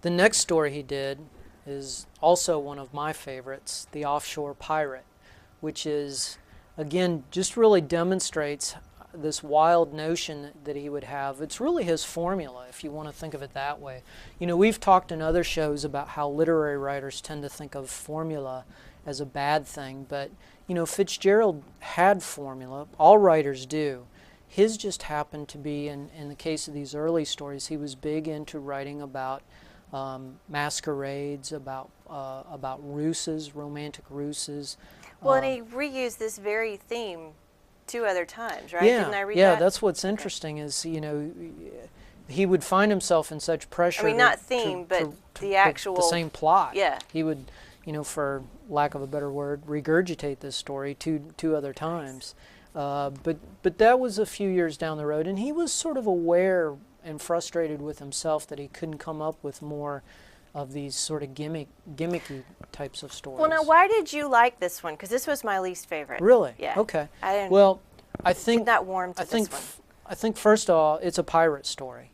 The next story he did is also one of my favorites, The Offshore Pirate, which is, again, just really demonstrates this wild notion that he would have. It's really his formula, if you want to think of it that way. You know, we've talked in other shows about how literary writers tend to think of formula as a bad thing, but, you know, Fitzgerald had formula. All writers do. His just happened to be, in the case of these early stories, he was big into writing about masquerades, about ruses, romantic ruses. Well, and he reused this very theme 2 other times, right? Yeah, Didn't I read yeah, that? that's what's interesting is, you know, he would find himself in such pressure. I mean, not theme, but the actual... The same plot. Yeah. He would, you know, for lack of a better word, regurgitate this story two other times. But that was a few years down the road, and he was sort of aware and frustrated with himself that he couldn't come up with more of these sort of gimmicky types of stories. Well, now, why did you like this one? Because this was my least favorite. Really? Yeah. Okay. I didn't, well, I think not warm to this one. I think first of all, it's a pirate story,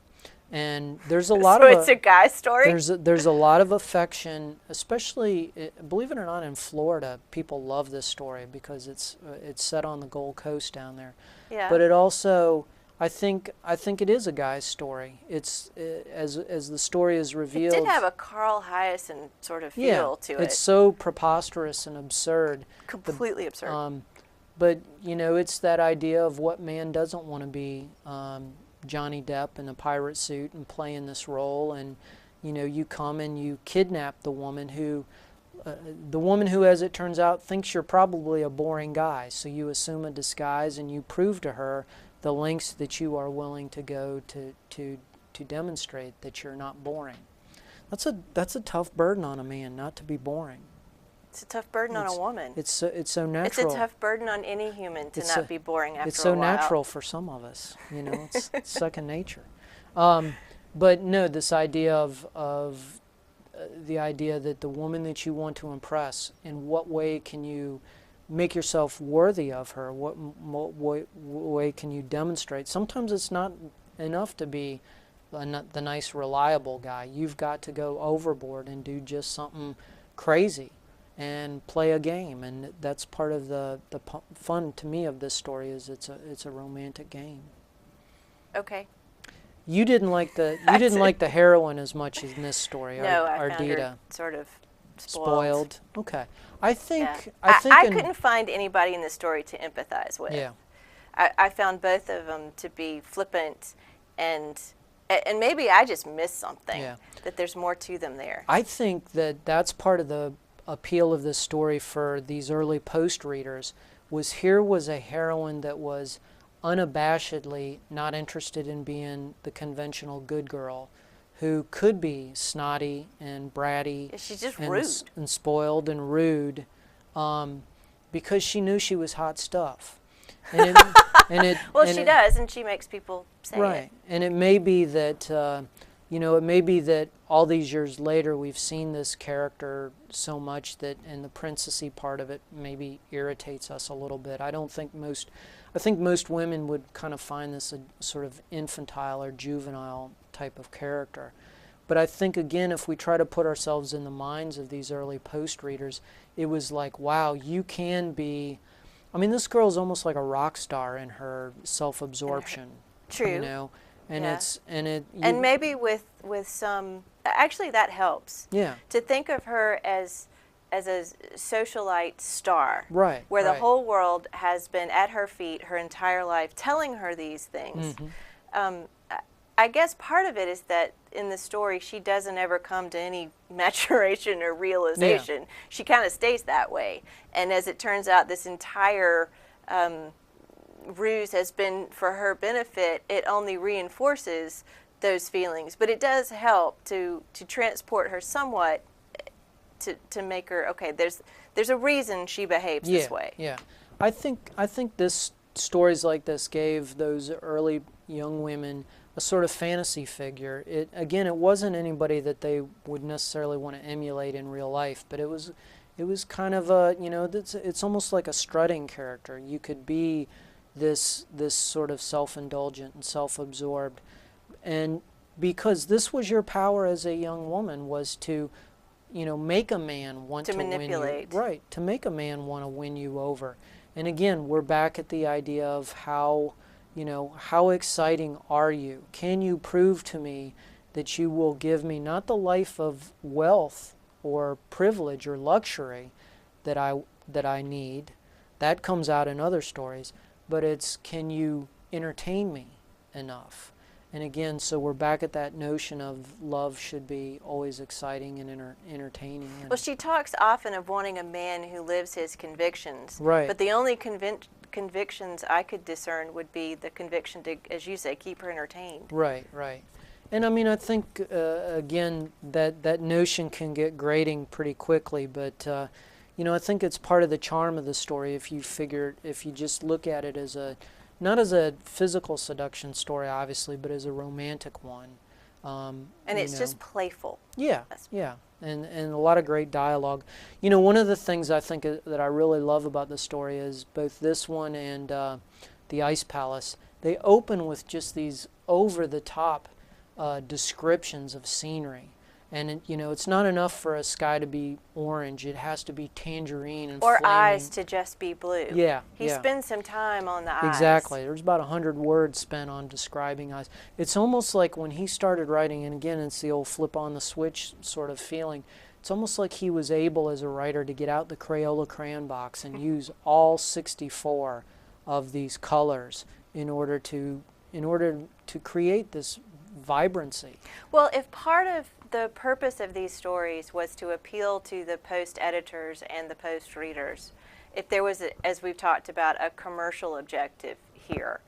and there's a lot so of it's a guy story. There's a lot of affection, especially, believe it or not, in Florida. People love this story because it's set on the Gold Coast down there. Yeah. But it also, I think it is a guy's story. It's as the story is revealed. It did have a Carl Hyacin sort of feel to it. It's so preposterous and absurd. Completely absurd. But you know, it's that idea of what man doesn't want to be. Johnny Depp in a pirate suit and playing this role, and you know, you come and you kidnap the woman who, as it turns out, thinks you're probably a boring guy. So you assume a disguise and you prove to her the lengths that you are willing to go to demonstrate that you're not boring. That's a tough burden on a man, not to be boring. It's a tough burden on a woman. It's so natural. It's a tough burden on any human to not be boring after a while. It's so natural for some of us, you know. It's second nature. But no, this idea of the idea that the woman that you want to impress, in what way can you make yourself worthy of her? What way can you demonstrate? Sometimes it's not enough to be the nice, reliable guy. You've got to go overboard and do just something crazy and play a game, and that's part of the fun to me of this story. Is it's a romantic game. Okay. You didn't like the heroine as much in this story. No, I found Ardita. her sort of spoiled. Okay. I think I couldn't find anybody in this story to empathize with. Yeah. I found both of them to be flippant, and maybe I just missed something. Yeah. That there's more to them there. I think that's part of the appeal of this story for these early post readers. Here was a heroine that was unabashedly not interested in being the conventional good girl, who could be snotty and bratty. Yeah, she's just and rude. And spoiled and rude, because she knew she was hot stuff. Well, she does, and she makes people say right. it. And it may be that, it may be that all these years later we've seen this character so much that, and the princessy part of it maybe irritates us a little bit. I think most women would kind of find this a sort of infantile or juvenile type of character. But I think, again, if we try to put ourselves in the minds of these early post readers, it was like, wow, you can be... I mean, this girl is almost like a rock star in her self-absorption. True. You know, and yeah. And maybe with some, actually that helps. Yeah. To think of her as a socialite star. Right. Where the whole world has been at her feet her entire life, telling her these things. Mm-hmm. I guess part of it is that in the story she doesn't ever come to any maturation or realization. Yeah. She kind of stays that way. And as it turns out, this entire ruse has been for her benefit. It only reinforces those feelings. But it does help to transport her somewhat, to make her, okay, there's a reason she behaves this way. Yeah. I think this stories like this gave those early young women a sort of fantasy figure. It wasn't anybody that they would necessarily want to emulate in real life, but it was kind of a, it's almost like a strutting character. You could be this sort of self-indulgent and self-absorbed, and because this was your power as a young woman, was to, make a man want to manipulate. win you. Right, to make a man want to win you over. And again, we're back at the idea of how exciting are you? Can you prove to me that you will give me not the life of wealth or privilege or luxury that I need? That comes out in other stories, but it's, can you entertain me enough? And again, so we're back at that notion of love should be always exciting and entertaining. And well, she talks often of wanting a man who lives his convictions. Right. But the only convictions I could discern would be the conviction to, as you say, keep her entertained. Right, right. And I mean, I think, again, that notion can get grating pretty quickly, but, I think it's part of the charm of the story if you just look at it as not as a physical seduction story, obviously, but as a romantic one. And it's just playful. Yeah, yeah, and a lot of great dialogue. One of the things I think that I really love about the story is both this one and the Ice Palace. They open with just these over-the-top descriptions of scenery. And it's not enough for a sky to be orange. It has to be tangerine and or flaming. eyes to just be blue. Yeah, he spends some time on the eyes. Exactly. There's about 100 words spent on describing eyes. It's almost like when he started writing, and again, it's the old flip on the switch sort of feeling. It's almost like he was able as a writer to get out the Crayola crayon box and use all 64 of these colors in order to create this vibrancy. Well, if part of the purpose of these stories was to appeal to the Post editors and the Post readers, if there was, as we've talked about, a commercial objective here,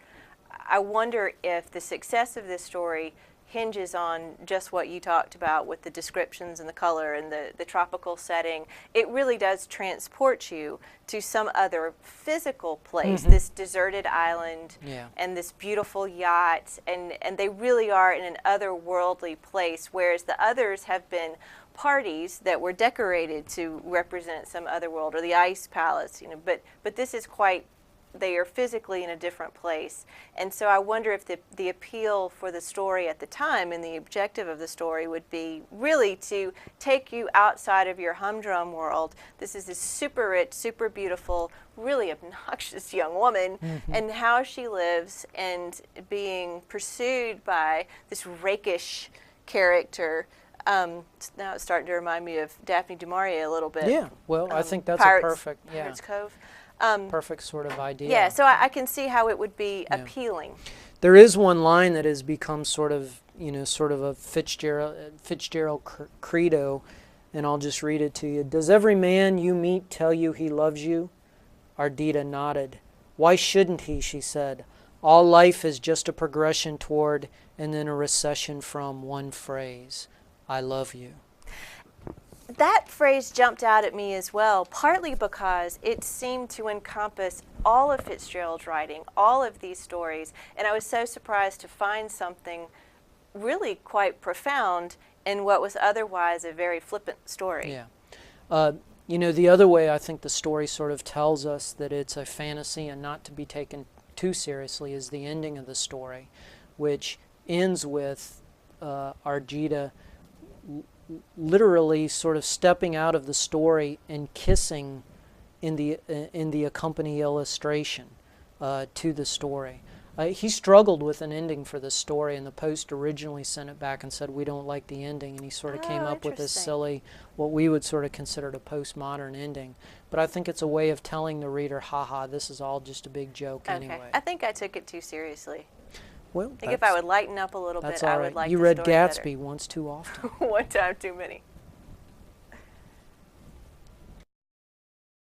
I wonder if the success of this story hinges on just what you talked about with the descriptions and the color and the tropical setting. It really does transport you to some other physical place, this deserted island and this beautiful yacht, and they really are in an otherworldly place, whereas the others have been parties that were decorated to represent some other world, or the Ice Palace, but this is quite, they are physically in a different place. And so I wonder if the appeal for the story at the time and the objective of the story would be really to take you outside of your humdrum world. This is this super rich, super beautiful, really obnoxious young woman, and how she lives and being pursued by this rakish character. Now it's starting to remind me of Daphne du Maurier a little bit. Yeah, well, I think that's Pirates, a perfect, Pirates Cove. perfect sort of idea. Yeah, so I can see how it would be appealing. There is one line that has become sort of a Fitzgerald credo, and I'll just read it to you. Does every man you meet tell you he loves you? Ardita nodded. Why shouldn't he, she said. All life is just a progression toward and then a recession from one phrase. I love you. That phrase jumped out at me as well, partly because it seemed to encompass all of Fitzgerald's writing, all of these stories, and I was so surprised to find something really quite profound in what was otherwise a very flippant story. Yeah. The other way I think the story sort of tells us that it's a fantasy and not to be taken too seriously is the ending of the story, which ends with Ardita literally sort of stepping out of the story and kissing in the accompanying illustration to the story. He struggled with an ending for this story, and the Post originally sent it back and said, we don't like the ending, and he sort of came up with this silly, what we would sort of consider a postmodern ending. But I think it's a way of telling the reader, haha, this is all just a big joke anyway. I think I took it too seriously. Well, I think if I would lighten up a little bit, I would like the story better. You read Gatsby better. once too often. One time too many.